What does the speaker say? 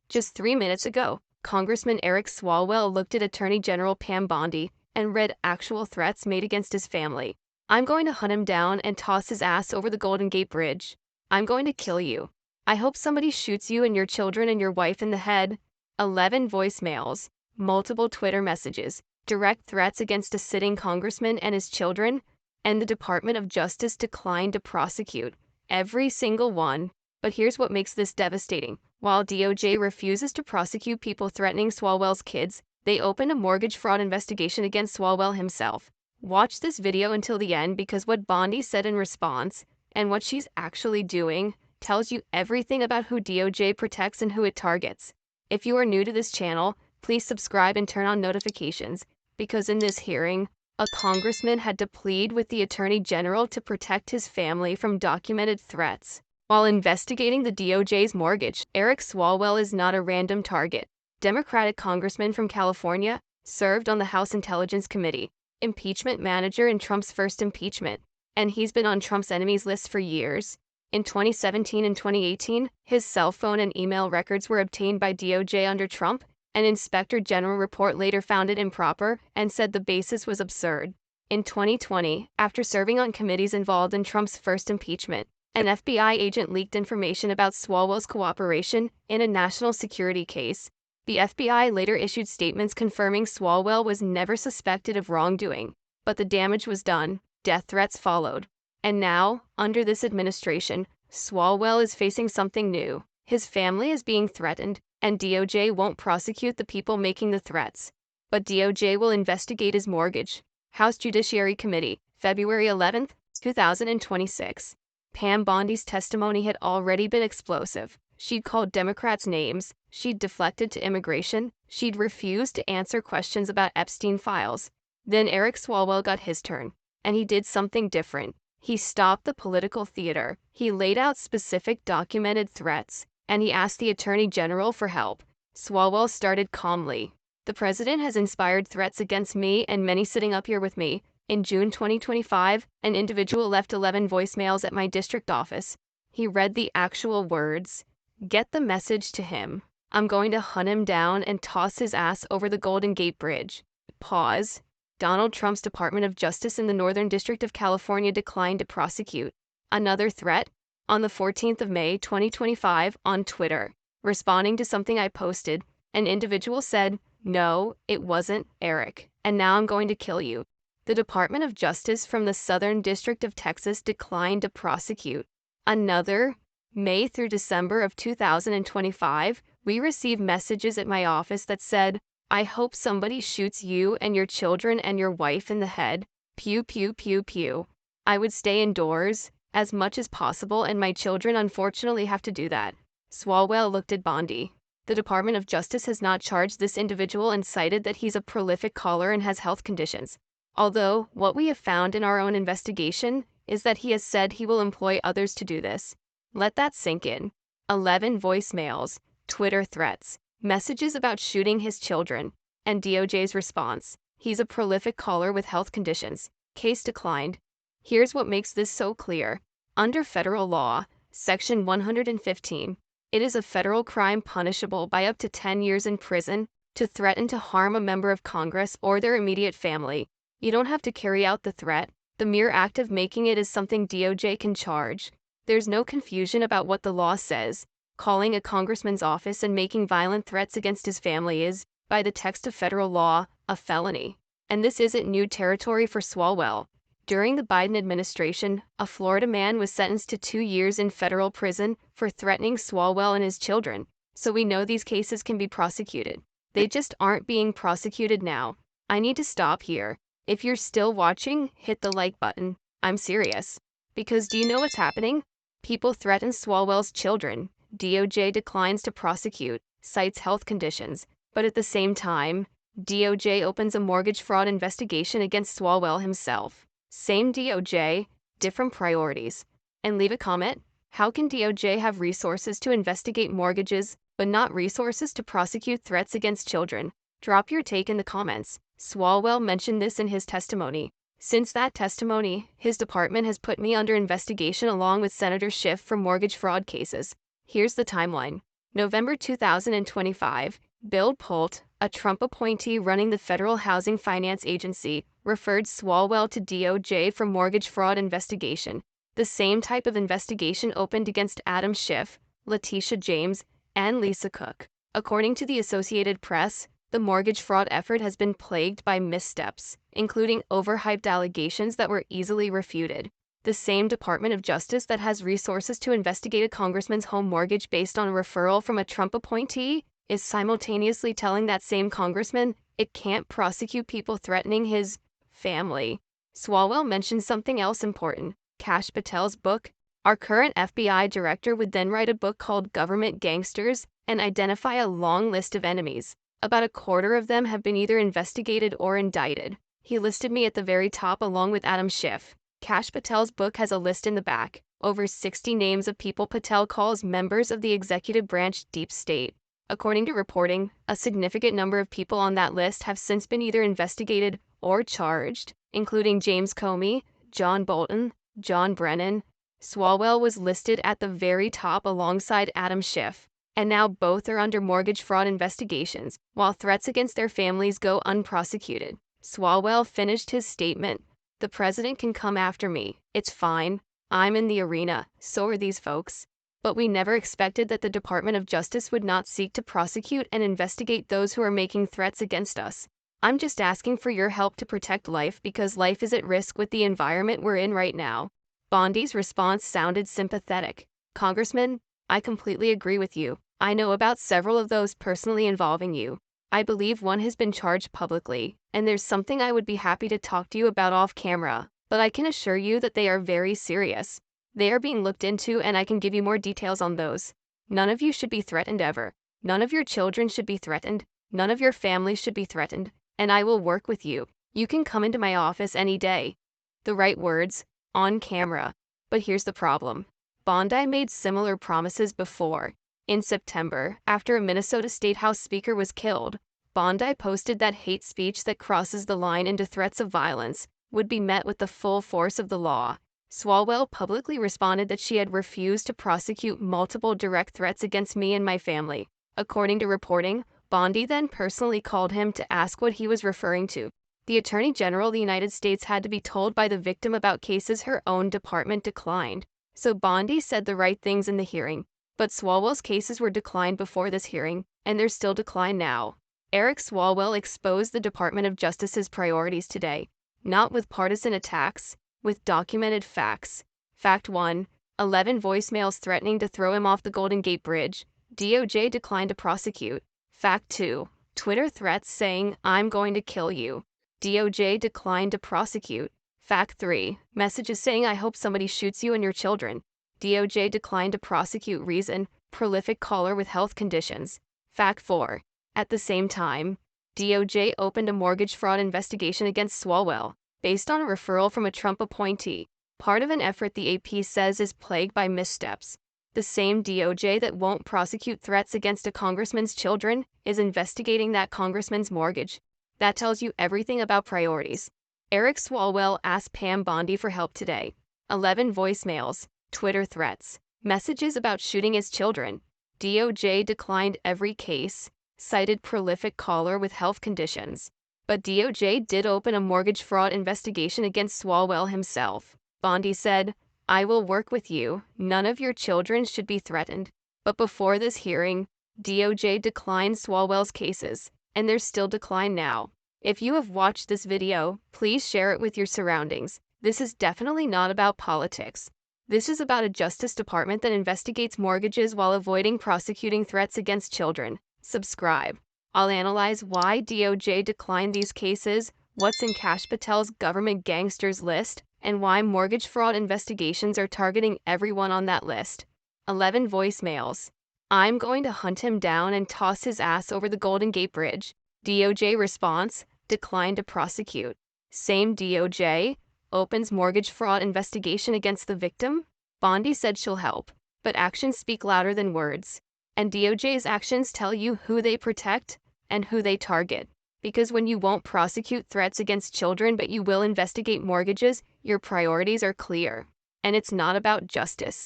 Just 3 minutes ago, Congressman Eric Swalwell looked at Attorney General Pam Bondi and read actual threats made against his family. "I'm going to hunt him down and toss his ass over the Golden Gate Bridge. I'm going to kill you. I hope somebody shoots you and your children and your wife in the head." 11 voicemails, multiple Twitter messages, direct threats against a sitting congressman and his children, and the Department of Justice declined to prosecute every single one. But here's what makes this devastating. While DOJ refuses to prosecute people threatening Swalwell's kids, they opened a mortgage fraud investigation against Swalwell himself. Watch this video until the end because what Bondi said in response, and what she's actually doing, tells you everything about who DOJ protects and who it targets. If you are new to this channel, please subscribe and turn on notifications, because in this hearing, a congressman had to plead with the Attorney General to protect his family from documented threats. While investigating the DOJ's mortgage, Eric Swalwell is not a random target. Democratic congressman from California, served on the House Intelligence Committee, impeachment manager in Trump's first impeachment, and he's been on Trump's enemies list for years. In 2017 and 2018, his cell phone and email records were obtained by DOJ under Trump. An inspector general report later found it improper and said the basis was absurd. In 2020, after serving on committees involved in Trump's first impeachment, an FBI agent leaked information about Swalwell's cooperation in a national security case. The FBI later issued statements confirming Swalwell was never suspected of wrongdoing, but the damage was done. Death threats followed. And now, under this administration, Swalwell is facing something new. His family is being threatened, and DOJ won't prosecute the people making the threats. But DOJ will investigate his mortgage. House Judiciary Committee, February 11, 2026. Pam Bondi's testimony had already been explosive. She'd called Democrats names, she'd deflected to immigration, she'd refused to answer questions about Epstein files. Then Eric Swalwell got his turn, and he did something different. He stopped the political theater, he laid out specific documented threats, and he asked the Attorney General for help. Swalwell started calmly. "The president has inspired threats against me and many sitting up here with me. In June 2025, an individual left 11 voicemails at my district office." He read the actual words. "Get the message to him. I'm going to hunt him down and toss his ass over the Golden Gate Bridge." Pause. Donald Trump's Department of Justice in the Northern District of California declined to prosecute. Another threat? On the 14th of May 2025, on Twitter, responding to something I posted, an individual said, "No, it wasn't Eric, and now I'm going to kill you." The Department of Justice from the Southern District of Texas declined to prosecute. Another, May through December of 2025, we received messages at my office that said, "I hope somebody shoots you and your children and your wife in the head. Pew, pew, pew, pew." I would stay indoors as much as possible, and my children unfortunately have to do that. Swalwell looked at Bondi. The Department of Justice has not charged this individual and cited that he's a prolific caller and has health conditions. Although, what we have found in our own investigation is that he has said he will employ others to do this. Let that sink in. 11 voicemails, Twitter threats, messages about shooting his children, and DOJ's response. He's a prolific caller with health conditions. Case declined. Here's what makes this so clear. Under federal law, Section 115, it is a federal crime punishable by up to 10 years in prison to threaten to harm a member of Congress or their immediate family. You don't have to carry out the threat. The mere act of making it is something DOJ can charge. There's no confusion about what the law says. Calling a congressman's office and making violent threats against his family is, by the text of federal law, a felony. And this isn't new territory for Swalwell. During the Biden administration, a Florida man was sentenced to 2 years in federal prison for threatening Swalwell and his children. So we know these cases can be prosecuted. They just aren't being prosecuted now. I need to stop here. If you're still watching, hit the like button. I'm serious. Because do you know what's happening? People threaten Swalwell's children. DOJ declines to prosecute, cites health conditions. But at the same time, DOJ opens a mortgage fraud investigation against Swalwell himself. Same DOJ, different priorities. And leave a comment. How can DOJ have resources to investigate mortgages, but not resources to prosecute threats against children? Drop your take in the comments. Swalwell mentioned this in his testimony. Since that testimony, his department has put me under investigation along with Senator Schiff for mortgage fraud cases. Here's the timeline. November 2025, Bill Polt, a Trump appointee running the Federal Housing Finance Agency, referred Swalwell to DOJ for mortgage fraud investigation. The same type of investigation opened against Adam Schiff, Letitia James, and Lisa Cook. According to the Associated Press, the mortgage fraud effort has been plagued by missteps, including overhyped allegations that were easily refuted. The same Department of Justice that has resources to investigate a congressman's home mortgage based on a referral from a Trump appointee is simultaneously telling that same congressman it can't prosecute people threatening his family. Swalwell mentioned something else important: Kash Patel's book. Our current FBI director would then write a book called Government Gangsters and identify a long list of enemies. About a quarter of them have been either investigated or indicted. He listed me at the very top along with Adam Schiff. Kash Patel's book has a list in the back, over 60 names of people Patel calls members of the executive branch deep state. According to reporting, a significant number of people on that list have since been either investigated or charged, including James Comey, John Bolton, John Brennan. Swalwell was listed at the very top alongside Adam Schiff, and now both are under mortgage fraud investigations, while threats against their families go unprosecuted. Swalwell finished his statement: "The president can come after me. It's fine. I'm in the arena. So are these folks. But we never expected that the Department of Justice would not seek to prosecute and investigate those who are making threats against us. I'm just asking for your help to protect life because life is at risk with the environment we're in right now." Bondi's response sounded sympathetic. "Congressman, I completely agree with you. I know about several of those personally involving you. I believe one has been charged publicly, and there's something I would be happy to talk to you about off camera, but I can assure you that they are very serious. They are being looked into, and I can give you more details on those. None of you should be threatened ever. None of your children should be threatened. None of your families should be threatened, and I will work with you. You can come into my office any day." The right words, on camera. But here's the problem. Bondi made similar promises before. In September, after a Minnesota State House Speaker was killed, Bondi posted that hate speech that crosses the line into threats of violence would be met with the full force of the law. Swalwell publicly responded that she had refused to prosecute multiple direct threats against me and my family. According to reporting, Bondi then personally called him to ask what he was referring to. The Attorney General of the United States had to be told by the victim about cases her own department declined. So Bondi said the right things in the hearing. But Swalwell's cases were declined before this hearing, and they're still declined now. Eric Swalwell exposed the Department of Justice's priorities today, not with partisan attacks, with documented facts. Fact 1: 11 voicemails threatening to throw him off the Golden Gate Bridge. DOJ declined to prosecute. Fact 2: Twitter threats saying, "I'm going to kill you." DOJ declined to prosecute. Fact 3: Messages saying, "I hope somebody shoots you and your children." DOJ declined to prosecute. Reason: prolific caller with health conditions. Fact 4: At the same time, DOJ opened a mortgage fraud investigation against Swalwell, based on a referral from a Trump appointee, part of an effort the AP says is plagued by missteps. The same DOJ that won't prosecute threats against a congressman's children is investigating that congressman's mortgage. That tells you everything about priorities. Eric Swalwell asked Pam Bondi for help today. 11 voicemails, Twitter threats, messages about shooting his children. DOJ declined every case, cited prolific caller with health conditions. But DOJ did open a mortgage fraud investigation against Swalwell himself. Bondi said, "I will work with you. None of your children should be threatened." But before this hearing, DOJ declined Swalwell's cases, and they're still declined now. If you have watched this video, please share it with your surroundings. This is definitely not about politics. This is about a Justice Department that investigates mortgages while avoiding prosecuting threats against children. Subscribe. I'll analyze why DOJ declined these cases, what's in Kash Patel's government gangsters list, and why mortgage fraud investigations are targeting everyone on that list. 11 voicemails. I'm going to hunt him down and toss his ass over the Golden Gate Bridge. DOJ response: declined to prosecute. Same DOJ opens mortgage fraud investigation against the victim. Bondi said she'll help, but actions speak louder than words. And DOJ's actions tell you who they protect and who they target. Because when you won't prosecute threats against children but you will investigate mortgages, your priorities are clear. And it's not about justice.